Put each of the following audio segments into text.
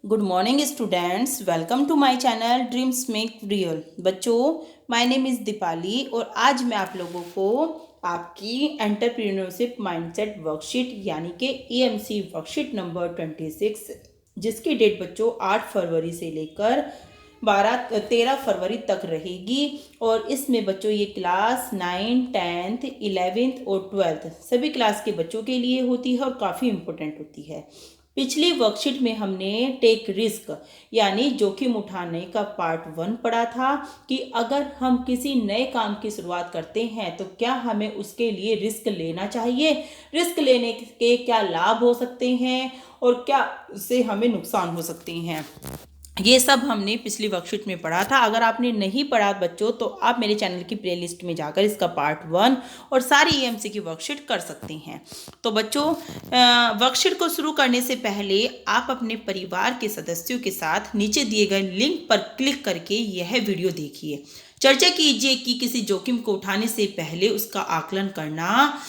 Good morning students, welcome to my channel dreams make real. बच्चों, my name is Deepali और आज मैं आप लोगों को आपकी एंटरप्रेन्योरशिप माइंडसेट वर्कशीट यानी कि EMC वर्कशीट नंबर 26 जिसकी डेट बच्चों 8 फरवरी से लेकर 13 फरवरी तक रहेगी। और इसमें बच्चों ये क्लास 9, 10th, 11th और 12th सभी क्लास के बच्चों के लिए होती है और काफ़ी इम्पोर्टेंट होती है। पिछली वर्कशीट में हमने टेक रिस्क यानी जोखिम उठाने का पार्ट 1 पढ़ा था कि अगर हम किसी नए काम की शुरुआत करते हैं तो क्या हमें उसके लिए रिस्क लेना चाहिए, रिस्क लेने के क्या लाभ हो सकते हैं और क्या उससे हमें नुकसान हो सकते हैं। ये सब हमने पिछली वर्कशीट में पढ़ा था। अगर आपने नहीं पढ़ा बच्चों तो आप मेरे चैनल की प्लेलिस्ट में जाकर इसका पार्ट 1 और सारी EMC की वर्कशीट कर सकते हैं। तो बच्चों, वर्कशीट को शुरू करने से पहले आप अपने परिवार के सदस्यों के साथ नीचे दिए गए लिंक पर क्लिक करके यह वीडियो देखिए। चर्चा कीजिए कि किसी जोखिम को उठाने से पहले उसका आकलन करना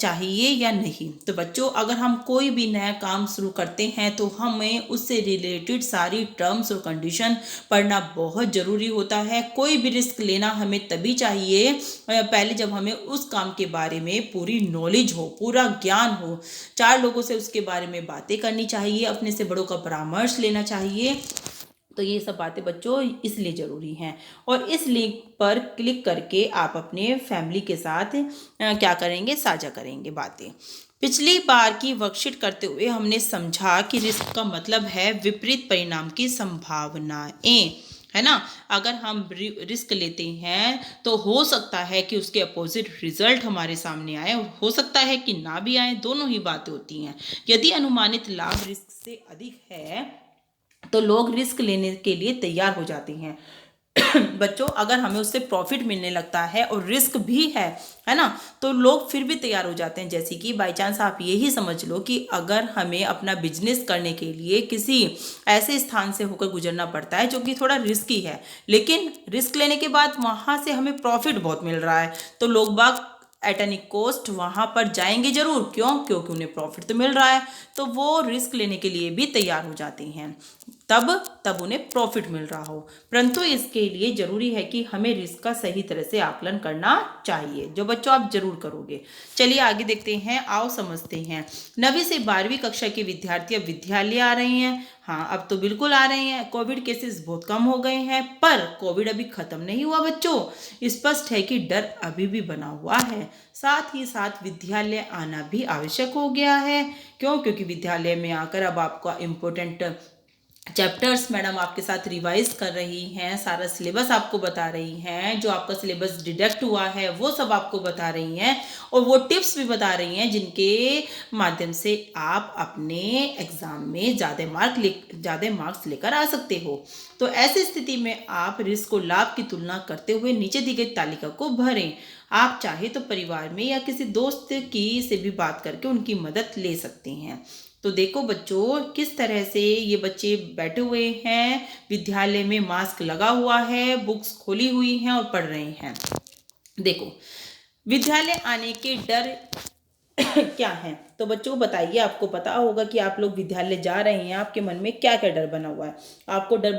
चाहिए या नहीं। तो बच्चों, अगर हम कोई भी नया काम शुरू करते हैं तो हमें उससे रिलेटेड सारी टर्म्स और कंडीशन पढ़ना बहुत ज़रूरी होता है। कोई भी रिस्क लेना हमें तभी चाहिए पहले जब हमें उस काम के बारे में पूरी नॉलेज हो, पूरा ज्ञान हो। 4 लोगों से उसके बारे में बातें करनी चाहिए, अपने से बड़ों का परामर्श लेना चाहिए। तो ये सब बातें बच्चों इसलिए ज़रूरी हैं। और इस लिंक पर क्लिक करके आप अपने फैमिली के साथ क्या करेंगे, साझा करेंगे बातें। पिछली बार की वर्कशीट करते हुए हमने समझा कि रिस्क का मतलब है विपरीत परिणाम की संभावनाएं, है ना। अगर हम रिस्क लेते हैं तो हो सकता है कि उसके अपोजिट रिजल्ट हमारे सामने आए और हो सकता है कि ना भी आए, दोनों ही बातें होती हैं। यदि अनुमानित लाभ रिस्क से अधिक है तो लोग रिस्क लेने के लिए तैयार हो जाते हैं। बच्चों, अगर हमें उससे प्रॉफिट मिलने लगता है और रिस्क भी है ना, तो लोग फिर भी तैयार हो जाते हैं। जैसे कि बाई चांस आप यही समझ लो कि अगर हमें अपना बिजनेस करने के लिए किसी ऐसे स्थान से होकर गुजरना पड़ता है जो कि थोड़ा रिस्की है, लेकिन रिस्क लेने के बाद वहां से हमें प्रॉफिट बहुत मिल रहा है, तो लोग बाग एट एनी कॉस्ट वहां पर जाएंगे जरूर। क्यों? क्योंकि उन्हें प्रॉफिट तो मिल रहा है, तो वो रिस्क लेने के लिए भी तैयार हो जाते हैं तब उन्हें प्रॉफिट मिल रहा हो। परंतु इसके लिए जरूरी है कि हमें रिस्क का सही तरह से आकलन करना चाहिए, जो बच्चों आप जरूर करोगे। चलिए आगे देखते हैं, आओ समझते हैं। 9वीं से 12वीं कक्षा के विद्यार्थी अब विद्यालय आ रहे हैं। हाँ, अब तो बिल्कुल आ रहे हैं। कोविड केसेस बहुत कम हो गए हैं, पर कोविड अभी खत्म नहीं हुआ बच्चों। स्पष्ट है कि डर अभी भी बना हुआ है। साथ ही साथ विद्यालय आना भी आवश्यक हो गया है। क्यों? क्योंकि विद्यालय में आकर अब आपका इम्पोर्टेंट चैप्टर्स मैडम आपके साथ रिवाइज कर रही हैं, सारा सिलेबस आपको बता रही हैं, जो आपका सिलेबस डिडक्ट हुआ है वो सब आपको बता रही हैं और वो टिप्स भी बता रही हैं जिनके माध्यम से आप अपने एग्जाम में ज़्यादा मार्क्स लेकर आ सकते हो। तो ऐसी स्थिति में आप रिस्क और लाभ की तुलना करते हुए नीचे दी गई तालिका को भरें। आप चाहे तो परिवार में या किसी दोस्त की से भी बात करके उनकी मदद ले सकते हैं। तो देखो बच्चों, किस तरह से ये बच्चे बैठे हुए हैं, विद्यालय में मास्क लगा हुआ है, बुक्स खोली हुई हैं और पढ़ रहे हैं। देखो, विद्यालय आने के डर क्या है। तो बच्चों बताइए, आपको पता होगा कि आप लोग विद्यालय जा रहे हैं, आपके मन में क्या क्या डर बना हुआ है। आपको डर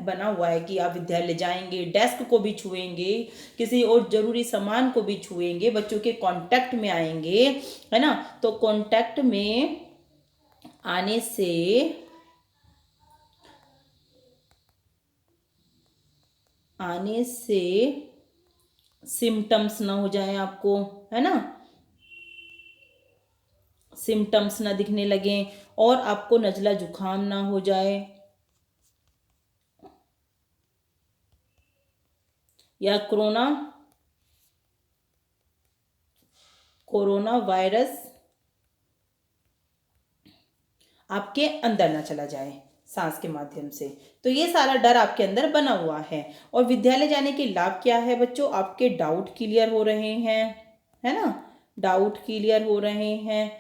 बना हुआ है कि आप विद्यालय जाएंगे, डेस्क को भी छुएंगे, किसी और जरूरी सामान को भी छुएंगे, बच्चों के कांटेक्ट में आएंगे, है ना। तो कांटेक्ट में आने से सिम्टम्स ना हो जाए आपको, है ना, सिम्टम्स ना दिखने लगे और आपको नजला जुकाम ना हो जाए या कोरोना वायरस आपके अंदर ना चला जाए सांस के माध्यम से। तो ये सारा डर आपके अंदर बना हुआ है। और विद्यालय जाने के लाभ क्या है बच्चों? आपके डाउट क्लियर हो रहे हैं, है ना, डाउट क्लियर हो रहे हैं,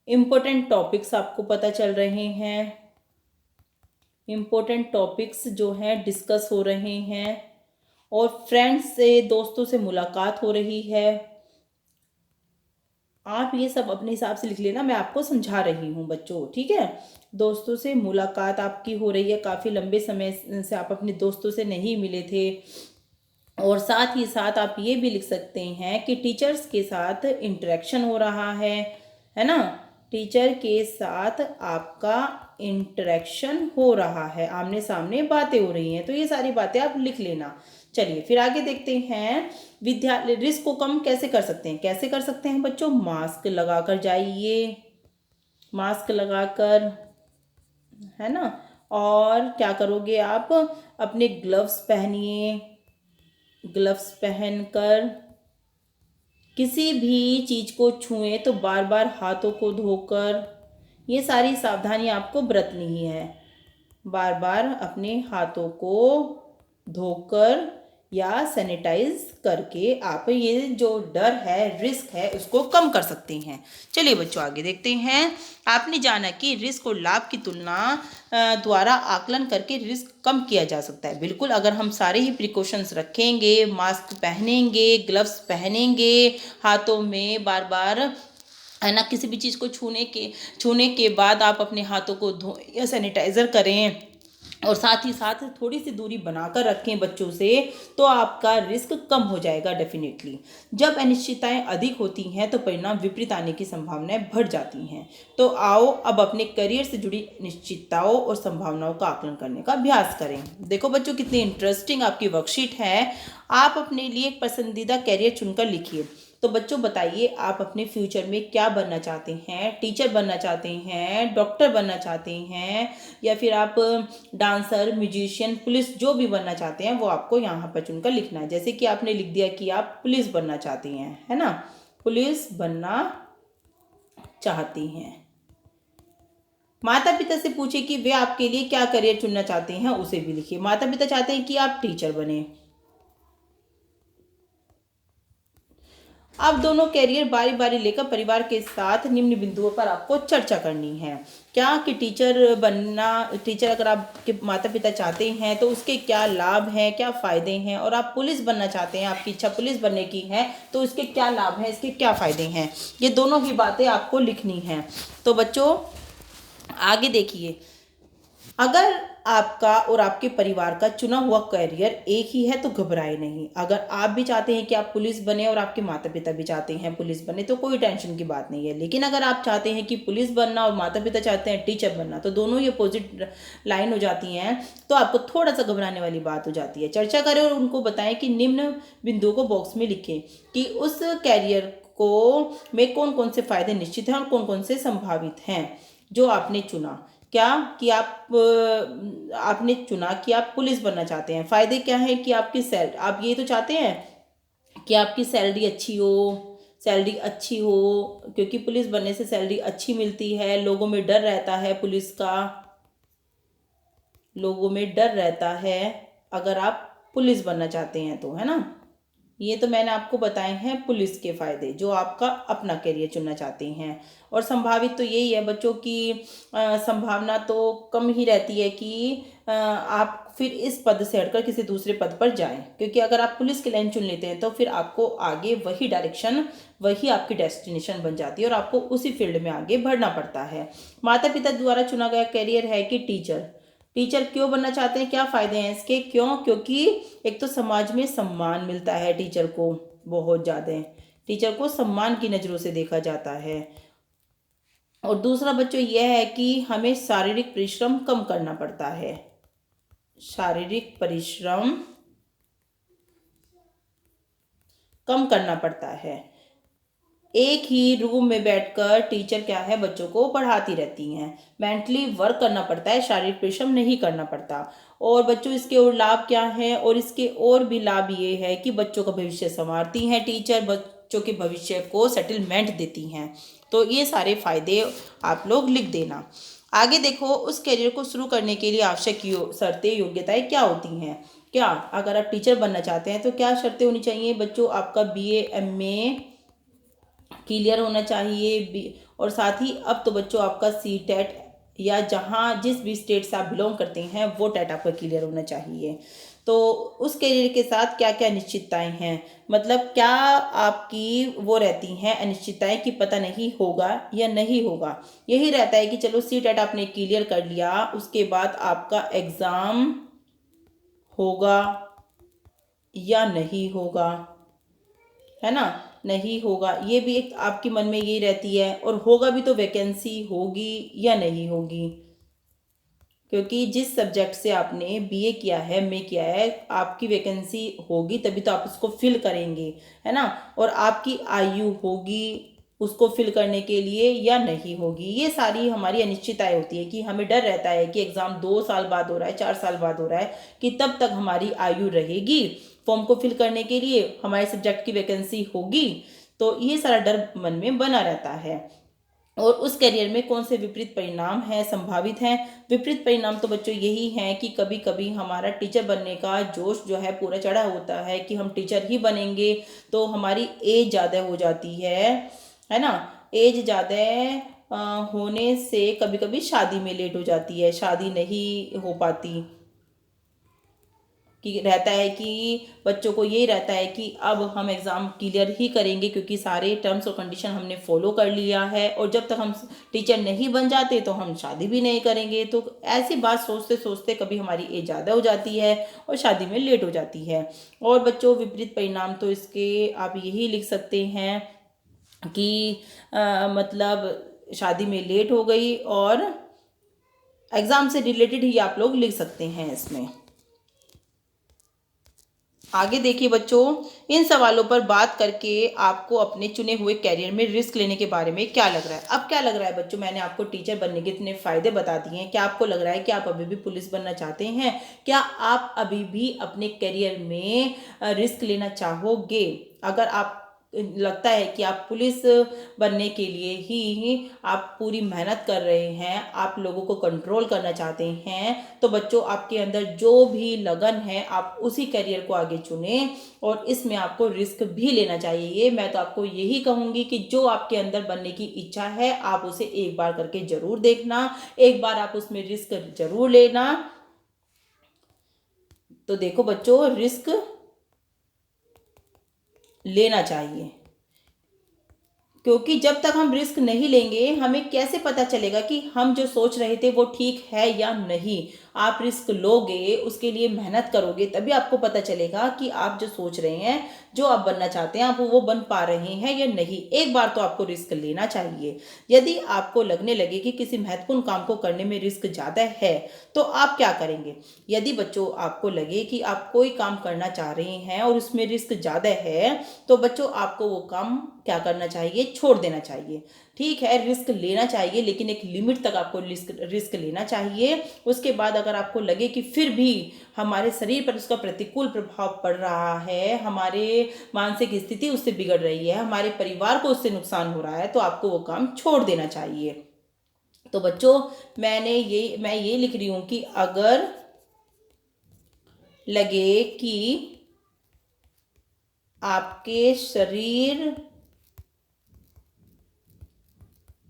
इम्पोर्टेंट टॉपिक्स आपको पता चल रहे हैं, इम्पोर्टेंट टॉपिक्स जो हैं डिस्कस हो रहे हैं और फ्रेंड्स से, दोस्तों से मुलाकात हो रही है, आप ये सब अपने हिसाब से लिख लेना, मैं आपको समझा रही हूँ बच्चों, ठीक है। दोस्तों से मुलाकात आपकी हो रही है, काफ़ी लंबे समय से आप अपने दोस्तों से नहीं मिले थे। और साथ ही साथ आप ये भी लिख सकते हैं कि टीचर्स के साथ इंटरेक्शन हो रहा है ना। टीचर के साथ आपका इंटरेक्शन हो रहा है, आमने सामने बातें हो रही हैं, तो ये सारी बातें आप लिख लेना। चलिए फिर आगे देखते हैं, विद्यालय रिस्क को कम कैसे कर सकते हैं। कैसे कर सकते हैं बच्चों, मास्क लगाकर जाइए, मास्क लगाकर, है ना। और क्या करोगे आप, अपने ग्लव्स पहनिए, ग्लव्स पहनकर किसी भी चीज़ को छुएं तो बार बार हाथों को धोकर, ये सारी सावधानी आपको बरतनी ही है। बार बार अपने हाथों को धोकर या सैनिटाइज करके आप ये जो डर है, रिस्क है, उसको कम कर सकते हैं। चलिए बच्चों आगे देखते हैं। आपने जाना कि रिस्क और लाभ की तुलना द्वारा आकलन करके रिस्क कम किया जा सकता है। बिल्कुल, अगर हम सारे ही प्रिकॉशंस रखेंगे, मास्क पहनेंगे, ग्लव्स पहनेंगे, हाथों में बार बार, है ना, किसी भी चीज़ को छूने के बाद आप अपने हाथों को धोएं या सैनिटाइज़र करें, और साथ ही साथ थोड़ी सी दूरी बनाकर रखें बच्चों से, तो आपका रिस्क कम हो जाएगा डेफिनेटली। जब अनिश्चितताएं अधिक होती हैं तो परिणाम विपरीत आने की संभावनाएं बढ़ जाती हैं। तो आओ अब अपने करियर से जुड़ी निश्चितताओं और संभावनाओं का आकलन करने का अभ्यास करें। देखो बच्चों, कितनी इंटरेस्टिंग आपकी वर्कशीट है। आप अपने लिए एक पसंदीदा करियर चुनकर लिखिए। तो बच्चों बताइए, आप अपने फ्यूचर में क्या बनना चाहते हैं। टीचर बनना चाहते हैं, डॉक्टर बनना चाहते हैं, या फिर आप डांसर, म्यूजिशियन, पुलिस, जो भी बनना चाहते हैं वो आपको यहाँ पर चुनकर लिखना है। जैसे कि आपने लिख दिया कि आप पुलिस बनना चाहती हैं, है ना, पुलिस बनना चाहती हैं। माता पिता से पूछे कि वे आपके लिए क्या करियर चुनना चाहते हैं, उसे भी लिखिए। माता पिता चाहते हैं कि आप टीचर बने। अब दोनों कैरियर बारी बारी लेकर परिवार के साथ निम्न बिंदुओं पर आपको चर्चा करनी है। क्या कि टीचर अगर आपके माता पिता चाहते हैं तो उसके क्या लाभ हैं, क्या फ़ायदे हैं, और आप पुलिस बनना चाहते हैं, आपकी इच्छा पुलिस बनने की है, तो इसके क्या लाभ हैं, इसके क्या फ़ायदे हैं, ये दोनों ही बातें आपको लिखनी हैं। तो बच्चों आगे देखिए, अगर आपका और आपके परिवार का चुना हुआ करियर एक ही है तो घबराए नहीं। अगर आप भी चाहते हैं कि आप पुलिस बने और आपके माता पिता भी चाहते हैं पुलिस बने, तो कोई टेंशन की बात नहीं है। लेकिन अगर आप चाहते हैं कि पुलिस बनना और माता पिता चाहते हैं टीचर बनना, तो दोनों ही अपोजिट लाइन हो जाती हैं, तो आपको थोड़ा सा घबराने वाली बात हो जाती है। चर्चा करें और उनको बताएं कि निम्न बिंदुओं को बॉक्स में लिखें कि उस कैरियर को में कौन कौन से फायदे निश्चित हैं और कौन कौन से संभावित हैं जो आपने चुना। क्या कि आपने चुना कि आप पुलिस बनना चाहते हैं। फ़ायदे क्या हैं कि आप ये तो चाहते हैं कि आपकी सैलरी अच्छी हो, क्योंकि पुलिस बनने से सैलरी अच्छी मिलती है। लोगों में डर रहता है, पुलिस का लोगों में डर रहता है अगर आप पुलिस बनना चाहते हैं तो, है ना। ये तो मैंने आपको बताए हैं पुलिस के फ़ायदे, जो आपका अपना करियर चुनना चाहते हैं। और संभावित तो यही है बच्चों की संभावना तो कम ही रहती है कि आप फिर इस पद से हटकर किसी दूसरे पद पर जाएं, क्योंकि अगर आप पुलिस की लाइन चुन लेते हैं तो फिर आपको आगे वही डायरेक्शन, वही आपकी डेस्टिनेशन बन जाती है और आपको उसी फील्ड में आगे बढ़ना पड़ता है। माता पिता द्वारा चुना गया करियर है कि टीचर क्यों बनना चाहते हैं, क्या फ़ायदे हैं इसके, क्यों, क्योंकि एक तो समाज में सम्मान मिलता है टीचर को, बहुत ज़्यादा टीचर को सम्मान की नज़रों से देखा जाता है। और दूसरा बच्चों यह है कि हमें शारीरिक परिश्रम कम करना पड़ता है। शारीरिक परिश्रम कम करना पड़ता है। एक ही रूम में बैठकर टीचर क्या है, बच्चों को पढ़ाती रहती हैं। मेंटली वर्क करना पड़ता है, शारीरिक परिश्रम नहीं करना पड़ता। और बच्चों इसके और लाभ क्या हैं, और इसके और भी लाभ ये है कि बच्चों का भविष्य संवारती हैं टीचर, बच्चों के भविष्य को सेटलमेंट देती हैं। तो ये सारे फायदे आप लोग लिख देना। आगे देखो, उस करियर को शुरू करने के लिए आवश्यक शर्तें, योग्यताएं क्या होती हैं। क्या अगर आप टीचर बनना चाहते हैं तो क्या शर्तें होनी चाहिए बच्चों, आपका BA MA क्लियर होना चाहिए, और साथ ही अब तो बच्चों आपका CTET या जहाँ जिस भी स्टेट से आप बिलोंग करते हैं वो टेट आपका क्लियर होना चाहिए। तो उस करियर के साथ क्या क्या अनिश्चितताएं हैं, मतलब क्या आपकी वो रहती हैं अनिश्चितताएं कि पता नहीं होगा या नहीं होगा। यही रहता है कि चलो सी टेट आपने क्लियर कर लिया, उसके बाद आपका एग्ज़ाम होगा या नहीं होगा, है ना, नहीं होगा, ये भी एक आपके मन में यही रहती है। और होगा भी तो वैकेंसी होगी या नहीं होगी, क्योंकि जिस सब्जेक्ट से आपने बीए किया है, एमए किया है, आपकी वैकेंसी होगी तभी तो आप उसको फिल करेंगे, है ना। और आपकी आयु होगी उसको फिल करने के लिए या नहीं होगी, ये सारी हमारी अनिश्चितताएं होती है कि हमें डर रहता है कि एग्ज़ाम 2 साल बाद हो रहा है, 4 साल बाद हो रहा है, कि तब तक हमारी आयु रहेगी फॉर्म को फिल करने के लिए, हमारे सब्जेक्ट की वैकेंसी होगी। तो ये सारा डर मन में बना रहता है। और उस करियर में कौन से विपरीत परिणाम हैं, संभावित हैं। विपरीत परिणाम तो बच्चों यही हैं कि कभी कभी हमारा टीचर बनने का जोश जो है पूरा चढ़ा होता है कि हम टीचर ही बनेंगे, तो हमारी एज ज़्यादा हो जाती है ना। एज ज़्यादा होने से कभी कभी शादी में लेट हो जाती है, शादी नहीं हो पाती, कि रहता है कि बच्चों को यही रहता है कि अब हम एग्ज़ाम क्लियर ही करेंगे क्योंकि सारे टर्म्स और कंडीशन हमने फॉलो कर लिया है, और जब तक हम टीचर नहीं बन जाते तो हम शादी भी नहीं करेंगे। तो ऐसी बात सोचते सोचते कभी हमारी एज ज़्यादा हो जाती है और शादी में लेट हो जाती है। और बच्चों विपरीत परिणाम तो इसके आप यही लिख सकते हैं कि मतलब शादी में लेट हो गई, और एग्ज़ाम से रिलेटेड ही आप लोग लिख सकते हैं इसमें। आगे देखिए बच्चों, इन सवालों पर बात करके आपको अपने चुने हुए कैरियर में रिस्क लेने के बारे में क्या लग रहा है। अब क्या लग रहा है बच्चों, मैंने आपको टीचर बनने के इतने फ़ायदे बता दिए हैं, क्या आपको लग रहा है कि आप अभी भी पुलिस बनना चाहते हैं? क्या आप अभी भी अपने कैरियर में रिस्क लेना चाहोगे? अगर आप लगता है कि आप पुलिस बनने के लिए ही आप पूरी मेहनत कर रहे हैं, आप लोगों को कंट्रोल करना चाहते हैं, तो बच्चों आपके अंदर जो भी लगन है आप उसी करियर को आगे चुनें, और इसमें आपको रिस्क भी लेना चाहिए। ये मैं तो आपको यही कहूँगी कि जो आपके अंदर बनने की इच्छा है आप उसे एक बार करके ज़रूर देखना, एक बार आप उसमें रिस्क ज़रूर लेना। तो देखो बच्चों, रिस्क लेना चाहिए, क्योंकि जब तक हम रिस्क नहीं लेंगे हमें कैसे पता चलेगा कि हम जो सोच रहे थे वो ठीक है या नहीं। आप रिस्क लोगे, उसके लिए मेहनत करोगे, तभी आपको पता चलेगा कि आप जो सोच रहे हैं, जो आप बनना चाहते हैं, आप वो बन पा रहे हैं या नहीं। एक बार तो आपको रिस्क लेना चाहिए। यदि आपको लगने लगे कि किसी महत्वपूर्ण काम को करने में रिस्क ज़्यादा है तो आप क्या करेंगे। यदि बच्चों आपको लगे कि आप कोई काम करना चाह रहे हैं और उसमें रिस्क ज़्यादा है, तो बच्चों आपको वो काम क्या करना चाहिए, छोड़ देना चाहिए। ठीक है, रिस्क लेना चाहिए लेकिन एक लिमिट तक आपको रिस्क लेना चाहिए। उसके बाद अगर आपको लगे कि फिर भी हमारे शरीर पर उसका प्रतिकूल प्रभाव पड़ रहा है, हमारे मानसिक स्थिति उससे बिगड़ रही है, हमारे परिवार को उससे नुकसान हो रहा है, तो आपको वो काम छोड़ देना चाहिए। तो बच्चों मैं ये लिख रही हूँ कि अगर लगे कि आपके शरीर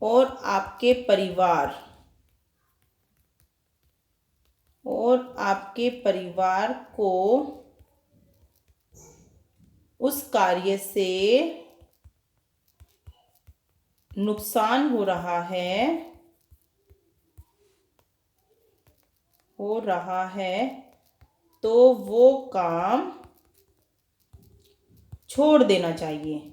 और आपके परिवार को उस कार्य से नुकसान हो रहा है तो वो काम छोड़ देना चाहिए।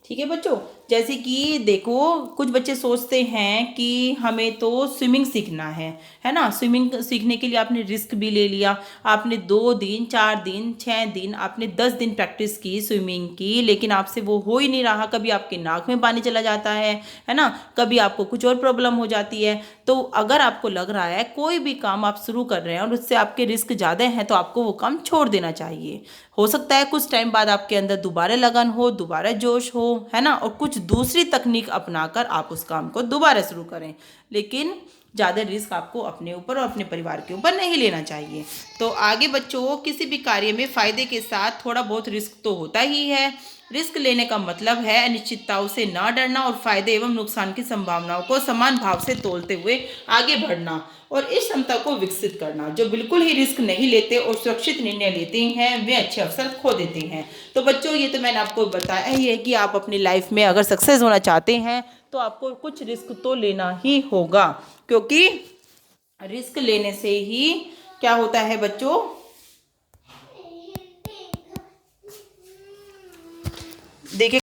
ठीक है बच्चों, जैसे कि देखो कुछ बच्चे सोचते हैं कि हमें तो स्विमिंग सीखना है ना। स्विमिंग सीखने के लिए आपने रिस्क भी ले लिया, आपने 2 दिन 4 दिन 6 दिन आपने 10 दिन प्रैक्टिस की स्विमिंग की, लेकिन आपसे वो हो ही नहीं रहा। कभी आपके नाक में पानी चला जाता है ना, कभी आपको कुछ और प्रॉब्लम हो जाती है। तो अगर आपको लग रहा है कोई भी काम आप शुरू कर रहे हैं और उससे आपके रिस्क ज़्यादा हैं, तो आपको वो काम छोड़ देना चाहिए। हो सकता है कुछ टाइम बाद आपके अंदर दोबारा लगन हो, दोबारा जोश हो, है ना, और कुछ दूसरी तकनीक अपनाकर आप उस काम को दोबारा शुरू करें, लेकिन ज़्यादा रिस्क आपको अपने ऊपर और अपने परिवार के ऊपर नहीं लेना चाहिए। तो आगे बच्चों, किसी भी कार्य में फ़ायदे के साथ थोड़ा बहुत रिस्क तो होता ही है। रिस्क लेने का मतलब है अनिश्चितताओं से ना डरना और फायदे एवं नुकसान की संभावनाओं को समान भाव से तोलते हुए आगे बढ़ना और इस क्षमता को विकसित करना। जो बिल्कुल ही रिस्क नहीं लेते और सुरक्षित निर्णय लेते हैं वे अच्छे अवसर खो देते हैं। तो बच्चों, ये तो मैंने आपको बताया ही है कि आप अपनी लाइफ में अगर सक्सेस होना चाहते हैं तो आपको कुछ रिस्क तो लेना ही होगा, क्योंकि रिस्क लेने से ही क्या होता है बच्चों, देखिए